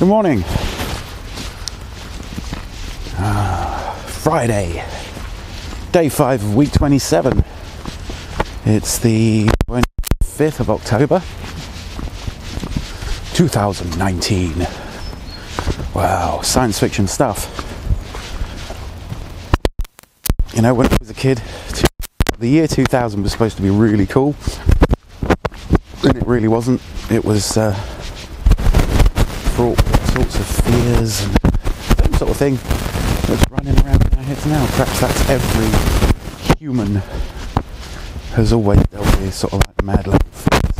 Good morning. Friday, day 5 of week 27. It's the 25th of October, 2019. Wow, science fiction stuff. You know, when I was a kid, the year 2000 was supposed to be really cool, and it really wasn't. It was fraught with all sorts of fears and that sort of thing that's running around in our heads now. Perhaps that's every human has always dealt with, sort of like mad level fears.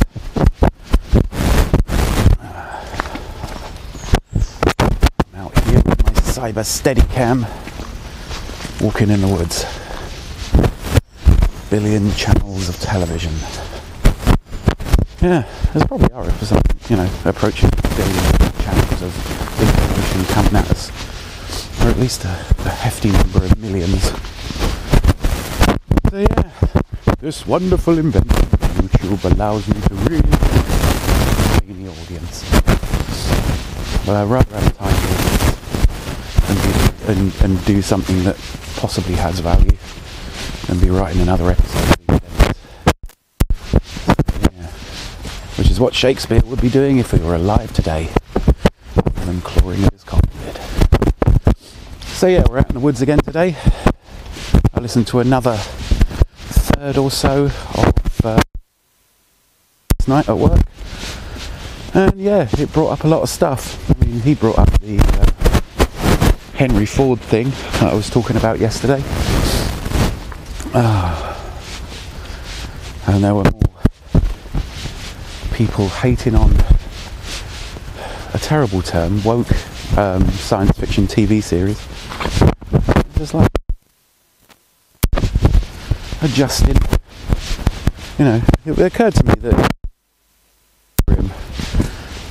I'm out here with my cyber Steadicam, walking in the woods. Billion channels of television. Yeah, there's probably are for some, approaching billion channels of information coming at us, or at least a hefty number of millions. So yeah, this wonderful invention of YouTube allows me to really entertain the audience. But I'd rather have time and do something that possibly has value than be writing another episode. Which is what Shakespeare would be doing if he were alive today, rather than clawing at his copyhead. So yeah, we're out in the woods again today. I listened to another third or so of last night at work, and yeah, it brought up a lot of stuff. I mean, he brought up the Henry Ford thing that I was talking about yesterday. And there were more people hating on a terrible term, woke science fiction TV series. Just like adjusting. It occurred to me that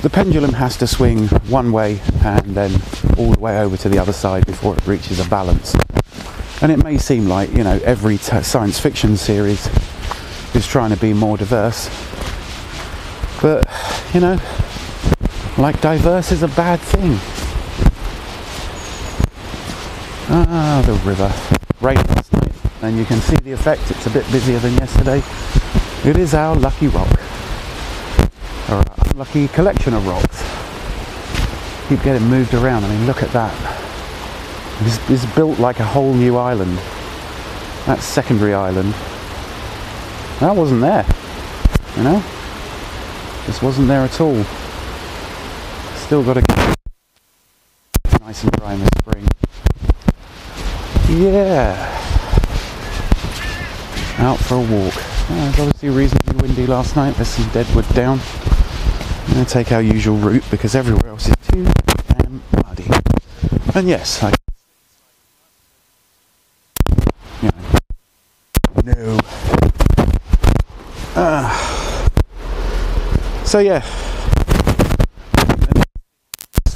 the pendulum has to swing one way and then all the way over to the other side before it reaches a balance. And it may seem like, every science fiction series is trying to be more diverse. But, like diverse is a bad thing. The river. Rained last night, and you can see the effect. It's a bit busier than yesterday. It is our lucky rock. Or our unlucky collection of rocks. Keep getting moved around. I mean, look at that. It's built like a whole new island. That secondary island. That wasn't there. Just wasn't there at all. Still got to get nice and dry in the spring. Yeah. Out for a walk. It was obviously reasonably windy last night. There's some deadwood down. I'm going to take our usual route because everywhere else is too damn muddy. And yes, no. So yeah, if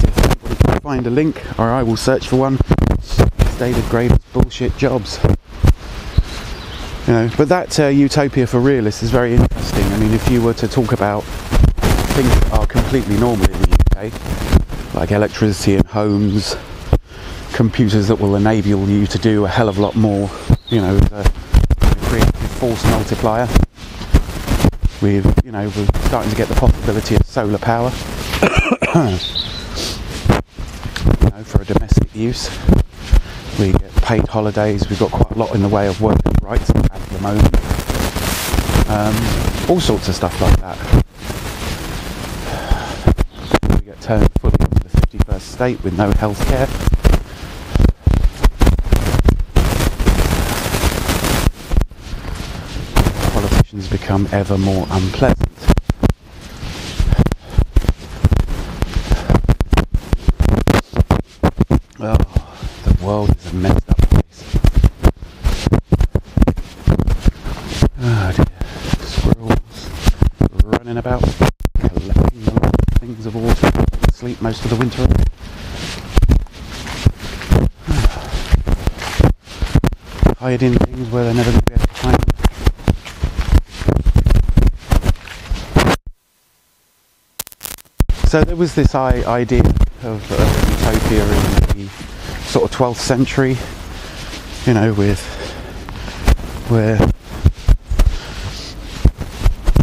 anybody can find a link, or I will search for one, David Graeber's bullshit jobs. But that utopia for realists is very interesting. I mean, if you were to talk about things that are completely normal in the UK, like electricity in homes, computers that will enable you to do a hell of a lot more, the creative force multiplier. We're starting to get the possibility of solar power for a domestic use. We get paid holidays. We've got quite a lot in the way of working rights at the moment. All sorts of stuff like that. We get turned fully into the 51st state with no health care. Politicians become ever more unpleasant. Oh, the world is a messed up place. Oh dear. Squirrels running about, collecting the things of autumn, sleep most of the winter. Hiding things where they're never going to be able to find them. So there was this idea of utopia in the sort of 12th century, you know, where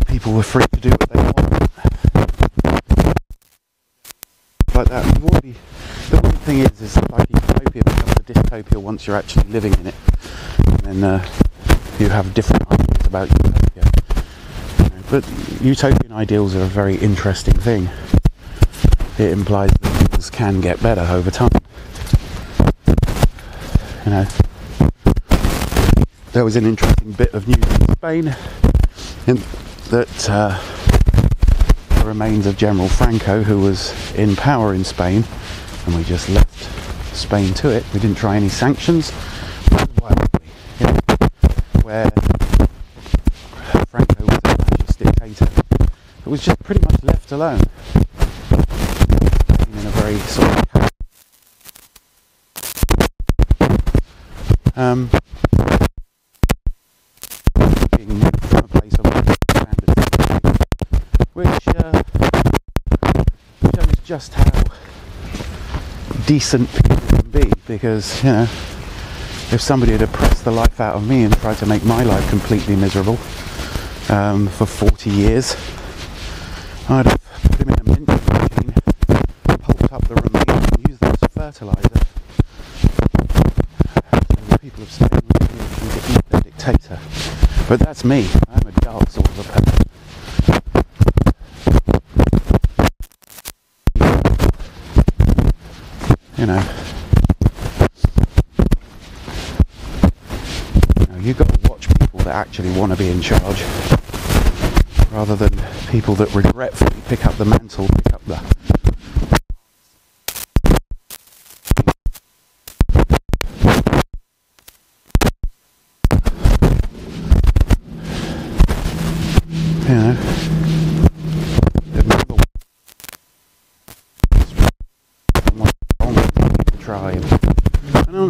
people were free to do what they wanted, like that. The weird thing is like utopia becomes a dystopia once you're actually living in it, and then you have different ideas about utopia. You know, but utopian ideals are a very interesting thing. It implies that things can get better over time. You know, there was an interesting bit of news in Spain that the remains of General Franco, who was in power in Spain, and we just left Spain to it. We didn't try any sanctions. You know, where Franco was a fascist dictator, it was just pretty much left alone in a very sort of being moved from a place of standards, which shows just how decent people can be, because, you know, if somebody had oppressed the life out of me and tried to make my life completely miserable for 40 years, I'd have put him in a minting machine, pulped up the remains and used them as fertiliser. The people of Spain would be able to defeat their dictator. But that's me. I'm a dark sort of a person. You know, you've got to watch people that actually want to be in charge, rather than people that regretfully pick up the mantle, pick up the... You know, tribe.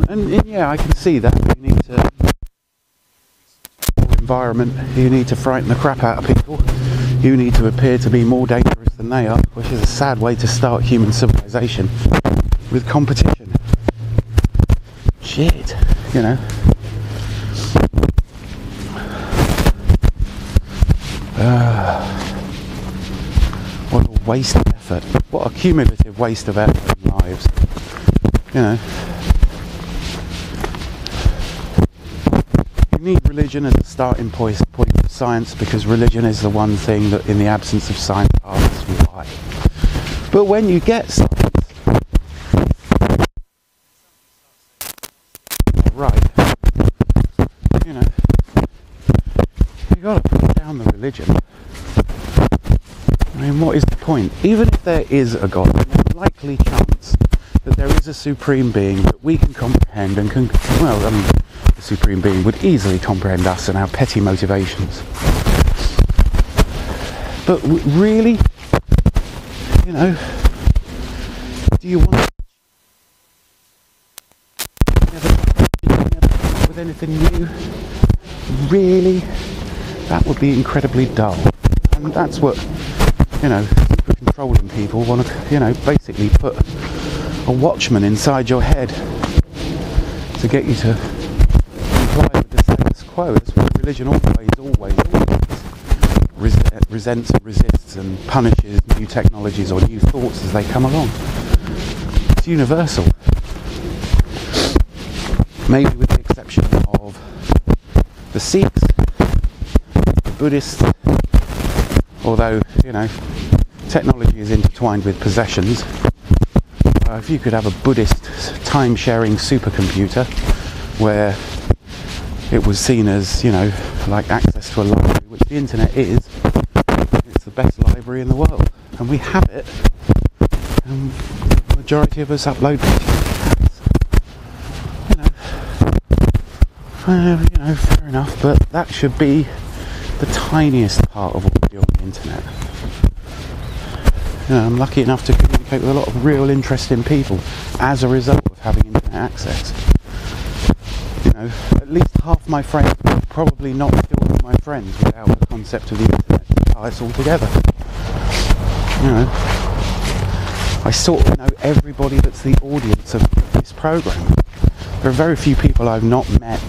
And yeah, I can see that. You need to environment, you need to frighten the crap out of people, you need to appear to be more dangerous than they are, which is a sad way to start human civilization, with competition. Shit, you know. What a waste of effort. What a cumulative waste of effort in lives. You know. You need religion as a starting point for science, because religion is the one thing that in the absence of science asks why. But when you get science, right, you know, you got to put down the religion. I mean, what is the point? Even if there is a God, there's a likely chance that there is a supreme being that we can comprehend and can, well, I mean, the supreme being would easily comprehend us and our petty motivations. But really, you know, do you want to never with anything new? Really? That would be incredibly dull. And that's what, you know, super controlling people want to, you know, basically put a watchman inside your head to get you to comply with the status quo. That's what religion always resents and resists and punishes new technologies or new thoughts as they come along. It's universal. Maybe with the exception of the Sikhs, the Buddhists, although, you know, technology is intertwined with possessions. If you could have a Buddhist time-sharing supercomputer where it was seen as, you know, like access to a library, which the internet is, it's the best library in the world, and we have it, and the majority of us upload pictures. You know, fair enough, but that should be the tiniest part of what we do on the internet. You know, I'm lucky enough to communicate with a lot of real interesting people as a result of having internet access. You know, at least half my friends would probably not still be my friends without the concept of the internet to tie us all together. You know, I sort of know everybody that's the audience of this program. There are very few people I've not met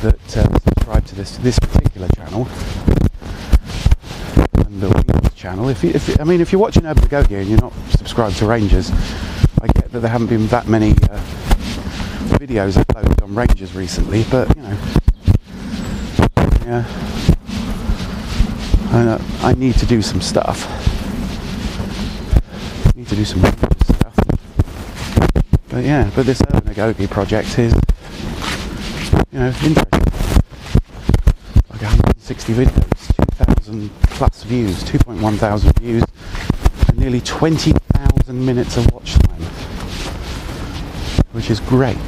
that subscribe to this particular channel and the Rangers channel. If you're watching Urban Go Gear and you're not subscribed to Rangers, I get that there haven't been that many videos uploaded on Rangers recently, but you know, yeah, I need to do some stuff. Need to do some stuff. But yeah, but this Urban Go Gear project is, you know, interesting. Like 160 videos, 2,000 plus views, 2.1 thousand views, and nearly 20,000 minutes of watch time, which is great.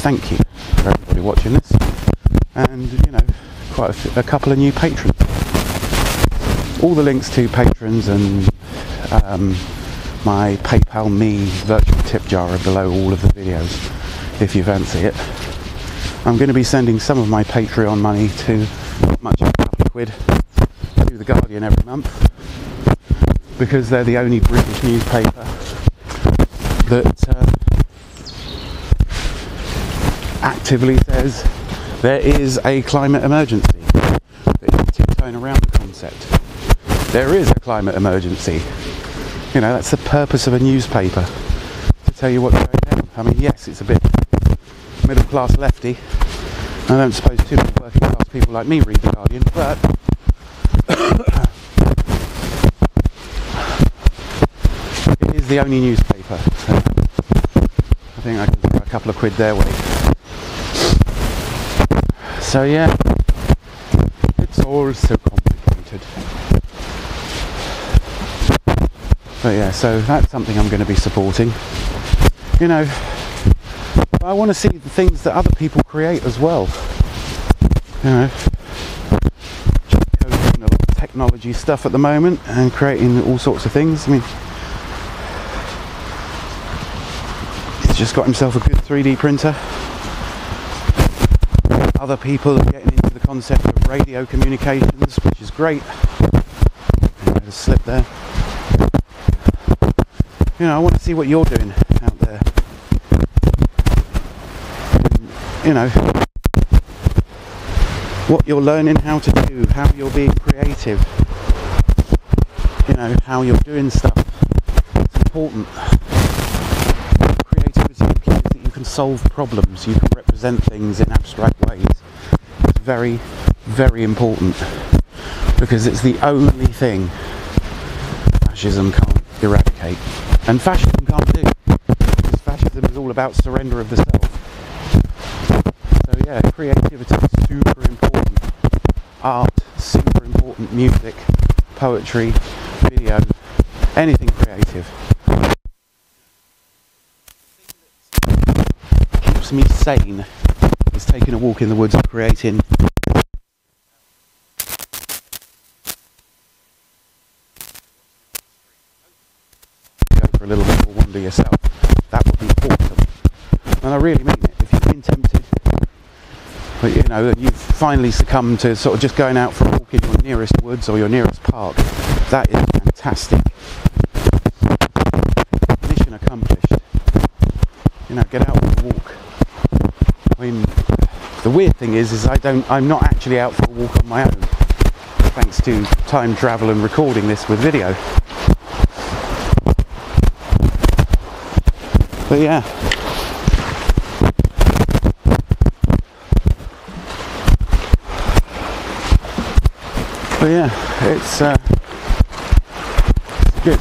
Thank you for everybody watching this, and you know, quite a couple of new patrons. All the links to patrons and my PayPal Me virtual tip jar are below all of the videos if you fancy it. I'm going to be sending some of my Patreon money to, not much, a couple of quid, to The Guardian every month, because they're the only British newspaper that actively says there is a climate emergency. That is tiptoeing around the concept. There is a climate emergency. You know, that's the purpose of a newspaper, to tell you what's going on. I mean, yes, it's a bit middle class lefty. I don't suppose too many working class people like me read The Guardian, but it is the only newspaper. So I think I can throw a couple of quid their way. So yeah, it's all so complicated. But yeah, so that's something I'm going to be supporting. You know, I want to see the things that other people create as well. You know, doing a lot of technology stuff at the moment and creating all sorts of things. I mean, he's just got himself a good 3D printer. Other people are getting into the concept of radio communications, which is great. There's a slip there. You know, I want to see what you're doing out there. You know, what you're learning how to do, how you're being creative. You know, how you're doing stuff. It's important. Creativity implies that you can solve problems, you can represent things in abstract ways. It's very, very important, because it's the only thing fascism can't eradicate. And fascism can't do, because fascism is all about surrender of the self. So yeah, creativity is super important. Art, super important. Music, poetry, video, anything creative. What keeps me sane is taking a walk in the woods and creating. For a little bit of a wander yourself, that would be awesome. And I really mean it. If you've been tempted, but you know, you've finally succumbed to sort of just going out for a walk in your nearest woods or your nearest park, that is fantastic. Mission accomplished. You know, get out for a walk. I mean, the weird thing is I'm not actually out for a walk on my own, thanks to time travel and recording this with video. But yeah, it's good.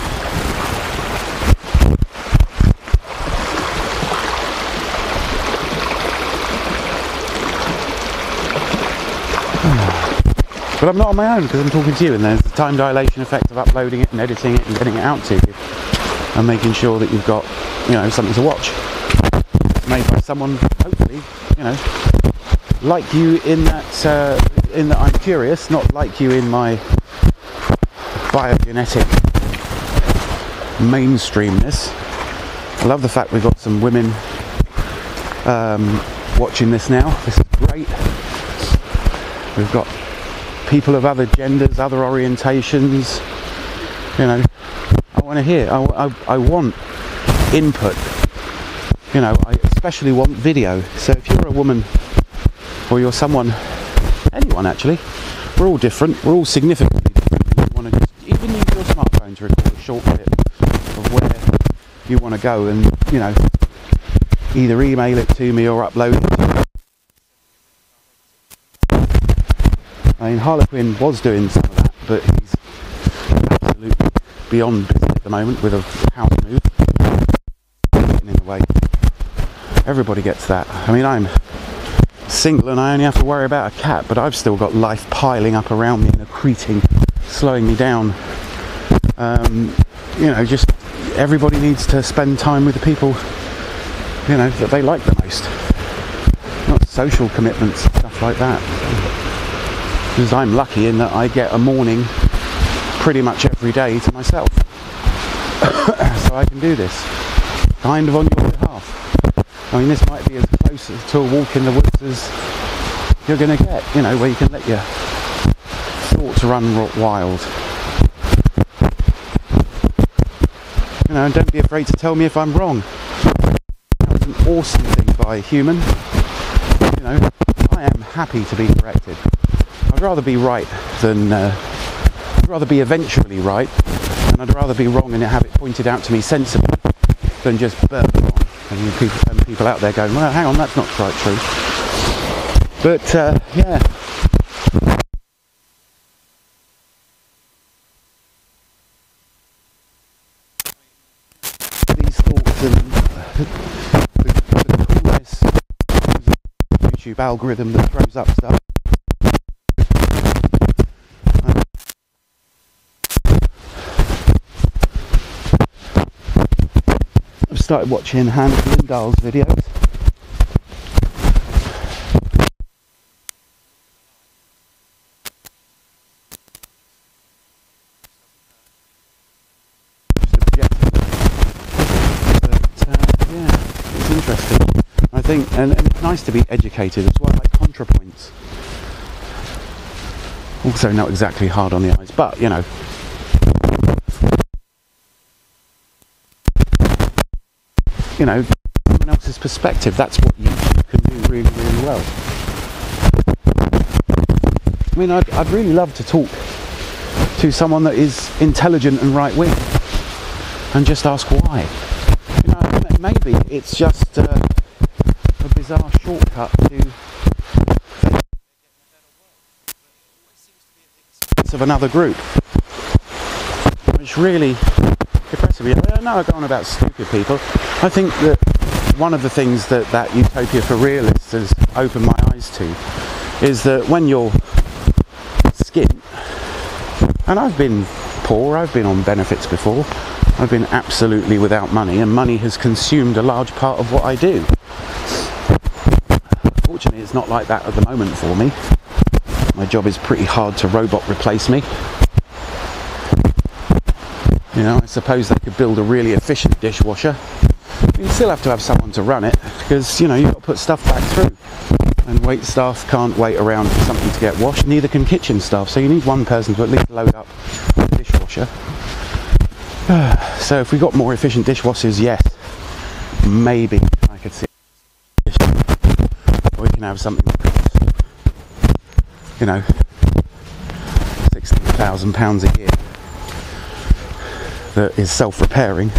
But I'm not on my own, because I'm talking to you, and there's the time dilation effect of uploading it and editing it and getting it out to you, and making sure that you've got, you know, something to watch. It's made by someone, hopefully, you know, like you in that I'm curious, not like you in my biogenetic mainstreamness. I love the fact we've got some women watching this now. This is great. We've got people of other genders, other orientations, you know. I want to hear. I want input. You know, I especially want video. So if you're a woman or you're someone, anyone actually, we're all different. We're all significantly different. You want to just even use your smartphone to record a short clip of where you want to go, and you know, either email it to me or upload it. I mean, Harlequin was doing some of that, but he's absolutely beyond busy at the moment with a house move. Getting in the way. Everybody gets that. I mean, I'm single and I only have to worry about a cat, but I've still got life piling up around me and accreting, slowing me down. You know, just everybody needs to spend time with the people, you know, that they like the most. Not social commitments, stuff like that. Because I'm lucky in that I get a morning pretty much every day to myself. So I can do this kind of on your behalf. I mean, this might be as close to a walk in the woods as you're going to get, you know, where you can let your thoughts run wild. You know, and don't be afraid to tell me if I'm wrong. That was an awesome thing by Human. You know, I am happy to be corrected. I'd rather be right than, I'd rather be eventually right, and I'd rather be wrong and have it pointed out to me sensibly than just burp wrong. And people out there going, well, hang on, that's not quite true. But, yeah. These thoughts and the coolness YouTube algorithm that throws up stuff. I've started watching Hans Lindahl's videos. Interesting. I think, and it's nice to be educated as well, like ContraPoints. Also not exactly hard on the eyes, but you know. You know, someone else's perspective, that's what you can do really, really well. I mean, I'd really love to talk to someone that is intelligent and right-wing and just ask why. You know, maybe it's just a bizarre shortcut to of another group, which really depresses me. I know I go on about stupid people. I think that one of the things that Utopia for Realists has opened my eyes to is that when you're skint, and I've been poor, I've been on benefits before, I've been absolutely without money, and money has consumed a large part of what I do. Fortunately, it's not like that at the moment for me. My job is pretty hard to robot replace me. You know, I suppose they could build a really efficient dishwasher. You still have to have someone to run it, because, you know, you've got to put stuff back through. And wait staff can't wait around for something to get washed, neither can kitchen staff. So you need one person to at least load up the dishwasher. So if we got more efficient dishwashers, yes, maybe I could see. Or we can have something that costs, you know, £16,000 a year that is self-repairing,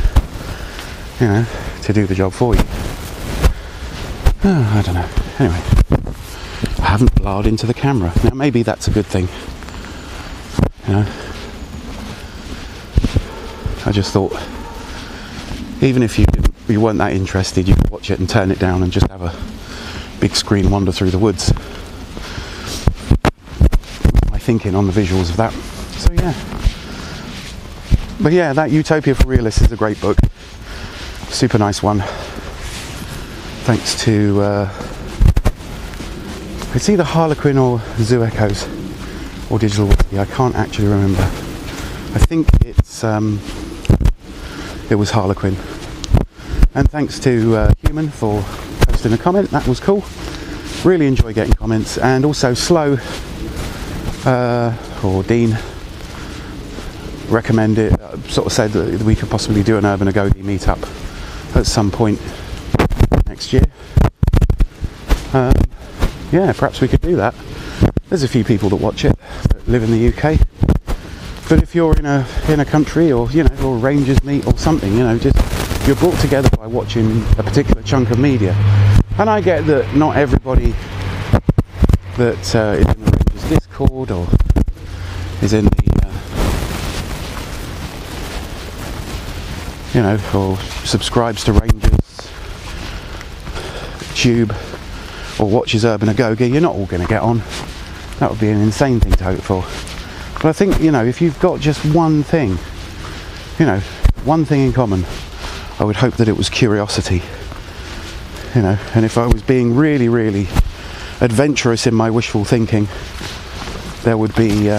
you know, to do the job for you. I don't know. Anyway, I haven't blarred into the camera. Now maybe that's a good thing. You know, I just thought, even if you weren't that interested, you could watch it and turn it down and just have a big screen wander through the woods. My thinking on the visuals of that. So yeah. But yeah, that Utopia for Realists is a great book. Super nice one. Thanks to it's either Harlequin or Zoo Echoes or Digital Whiskey. I can't actually remember. I think it's it was Harlequin. And thanks to Human for posting a comment. That was cool. Really enjoy getting comments. And also Slow or Dean recommended sort of said that we could possibly do an Urban Agoge meetup at some point next year. Yeah, perhaps we could do that. There's a few people that watch it that live in the UK, but if you're in a country, or or a Rangers meet or something, just you're brought together by watching a particular chunk of media. And I get that not everybody that is in the Rangers Discord or is in the or subscribes to Rangers Tube or watches Urban Agoge, you're not all going to get on. That would be an insane thing to hope for. But I think, if you've got just one thing, one thing in common, I would hope that it was curiosity. And if I was being really, really adventurous in my wishful thinking, there would be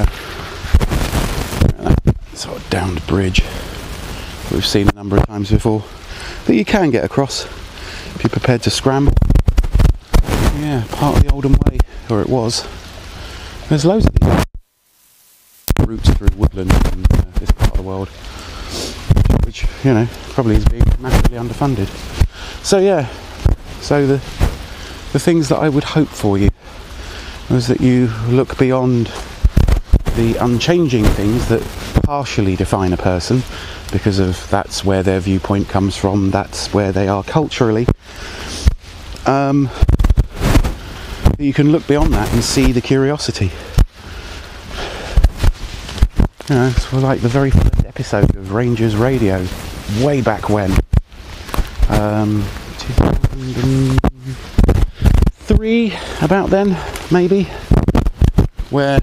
sort of downed bridge that we've seen a number of times before, that you can get across if you're prepared to scramble. Yeah, part of the Oldham Way, or it was. There's loads of these routes through woodland in this part of the world, which probably is being massively underfunded. So yeah, so the things that I would hope for you was that you look beyond the unchanging things that partially define a person, because of that's where their viewpoint comes from, that's where they are culturally. You can look beyond that and see the curiosity. It's like the very first episode of Rangers Radio, way back when, 2003, about then, maybe, where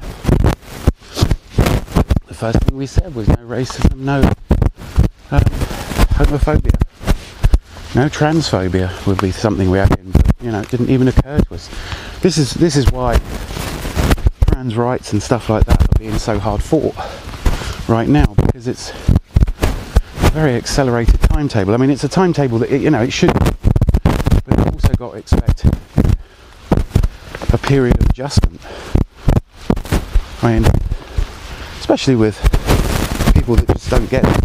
the first thing we said was no racism, no homophobia, no transphobia would be something we had in, but it didn't even occur to us. This is why trans rights and stuff like that are being so hard fought right now, because it's a very accelerated timetable. I mean, it's a timetable that it should be, but you've also got to expect a period of adjustment. I mean, especially with people that just don't get it.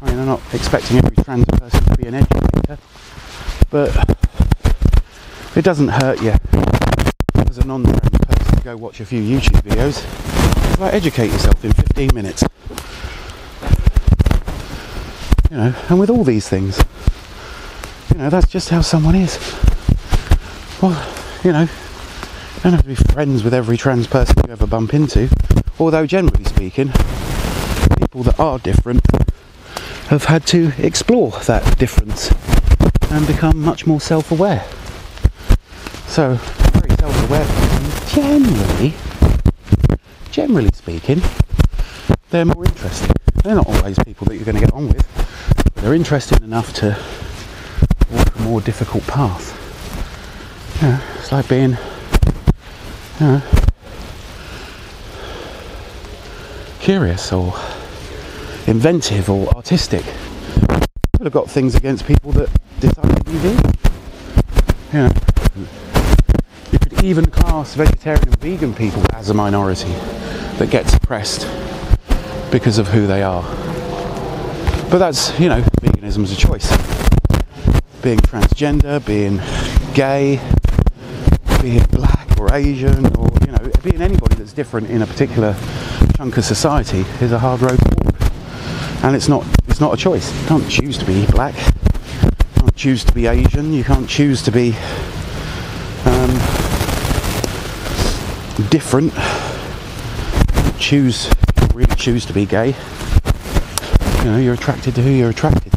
I mean, I'm not expecting every trans person to be an educator, but it doesn't hurt you as a non-trans person to go watch a few YouTube videos. Like, educate yourself in 15 minutes. And with all these things, that's just how someone is. Well, you don't have to be friends with every trans person you ever bump into, although generally speaking, people that are different have had to explore that difference and become much more self-aware. So, very self-aware people, generally speaking, they're more interesting. They're not always people that you're going to get on with, but they're interesting enough to walk a more difficult path. It's like being, curious or inventive or artistic. People have got things against people that decide to be vegan. You could even class vegetarian and vegan people as a minority that get suppressed because of who they are. But that's, veganism is a choice. Being transgender, being gay, being black or Asian, or being anybody that's different in a particular chunk of society is a hard road to walk. And it's not a choice. You can't choose to be black. You can't choose to be Asian. You can't choose to be different. You really choose to be gay. You're attracted to who you're attracted to.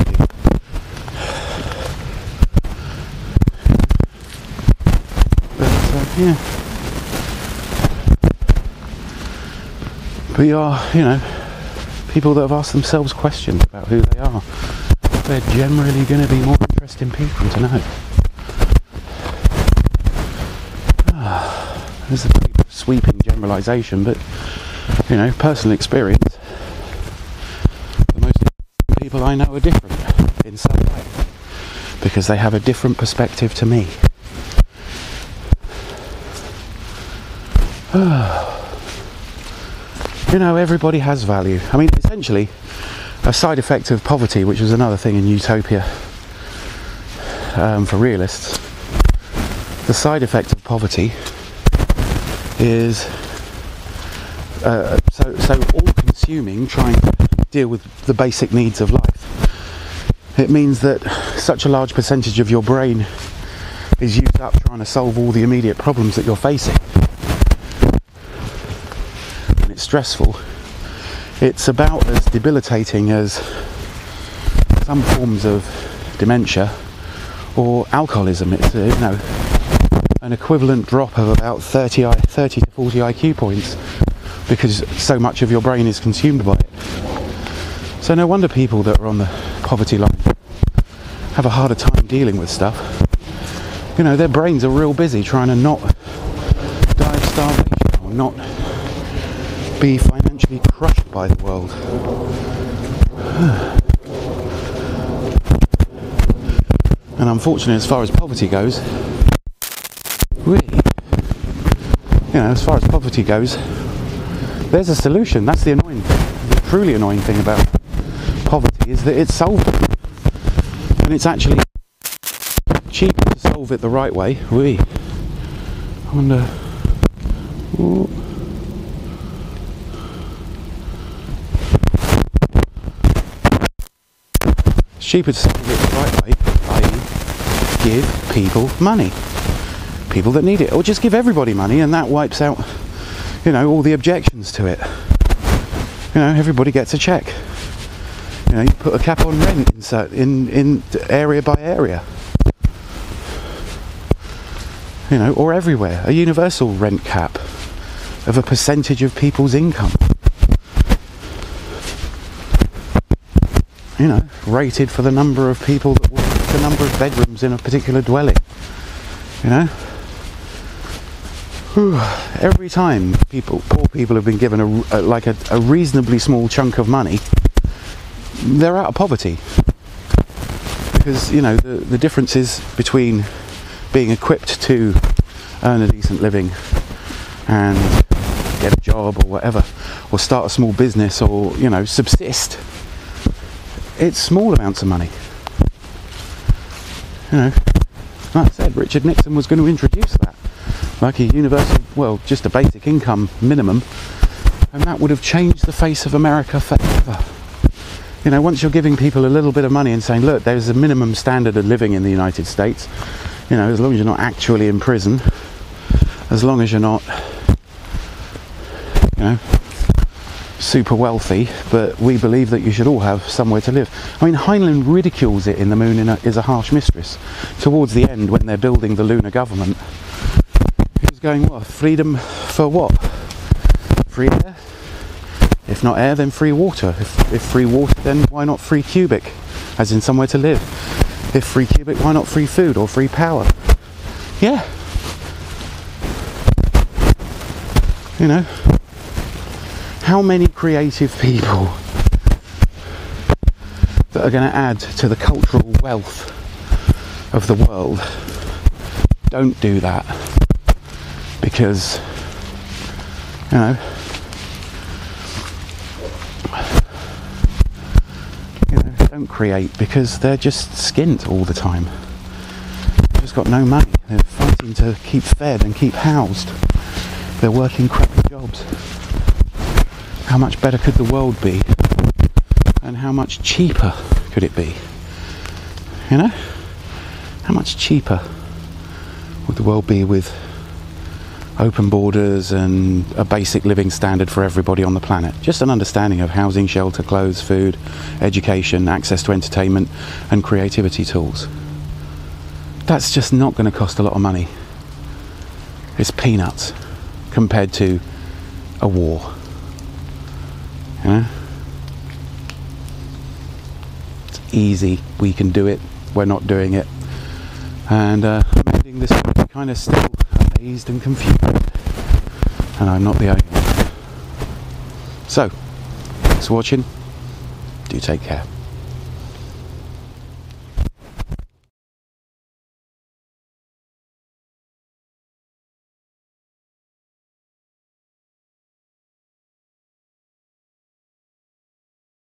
Yeah. But you are, people that have asked themselves questions about who they are, they're generally going to be more interesting people to know. There's a pretty sweeping generalisation, but, personal experience, the most people I know are different in some way, because they have a different perspective to me. You know, everybody has value. I mean, essentially, a side effect of poverty, which was another thing in Utopia for realists, the side effect of poverty is so all-consuming, trying to deal with the basic needs of life. It means that such a large percentage of your brain is used up trying to solve all the immediate problems that you're facing. And it's stressful. It's about as debilitating as some forms of dementia or alcoholism. It's an equivalent drop of about 30 to 40 IQ points, because so much of your brain is consumed by it. So no wonder people that are on the poverty line have a harder time dealing with stuff. You know, their brains are real busy trying to not die of starvation or not be financially crushed by the world. And unfortunately, as far as poverty goes, as far as poverty goes, there's a solution. That's the annoying thing. The truly annoying thing about poverty is that it's solvable. And it's actually cheaper to solve it the right way. I wonder... Ooh. It's cheaper to solve it the right way, i.e. give people money. People that need it. Or just give everybody money, and that wipes out, all the objections to it. Everybody gets a check. You put a cap on rent in area by area. Or everywhere. A universal rent cap of a percentage of people's income. Rated for the number of people the number of bedrooms in a particular dwelling. Every time poor people have been given a reasonably small chunk of money, they're out of poverty. Because the differences between being equipped to earn a decent living and get a job or whatever, or start a small business, or subsist, it's small amounts of money. Like I said, Richard Nixon was going to introduce that, like a universal, just a basic income minimum, and that would have changed the face of America forever. Once you're giving people a little bit of money and saying, look, there's a minimum standard of living in the United States, as long as you're not actually in prison, as long as you're not, super wealthy, but we believe that you should all have somewhere to live. I mean, Heinlein ridicules it in The Moon is a Harsh Mistress. Towards the end, when they're building the lunar government, he was going, what, freedom for what? Free air? If not air, then free water. If free water, then why not free cubic, as in somewhere to live? If free cubic, why not free food or free power? Yeah. How many creative people that are going to add to the cultural wealth of the world don't do that? Because, don't create, because they're just skint all the time. They've just got no money. They're fighting to keep fed and keep housed. They're working crappy jobs. How much better could the world be? And how much cheaper could it be? How much cheaper would the world be with open borders and a basic living standard for everybody on the planet? Just an understanding of housing, shelter, clothes, food, education, access to entertainment and creativity tools. That's just not going to cost a lot of money. It's peanuts compared to a war. It's easy, we can do it, we're not doing it, and I'm ending this kind of still amazed and confused, and I'm not the only one. So, thanks for watching, do take care.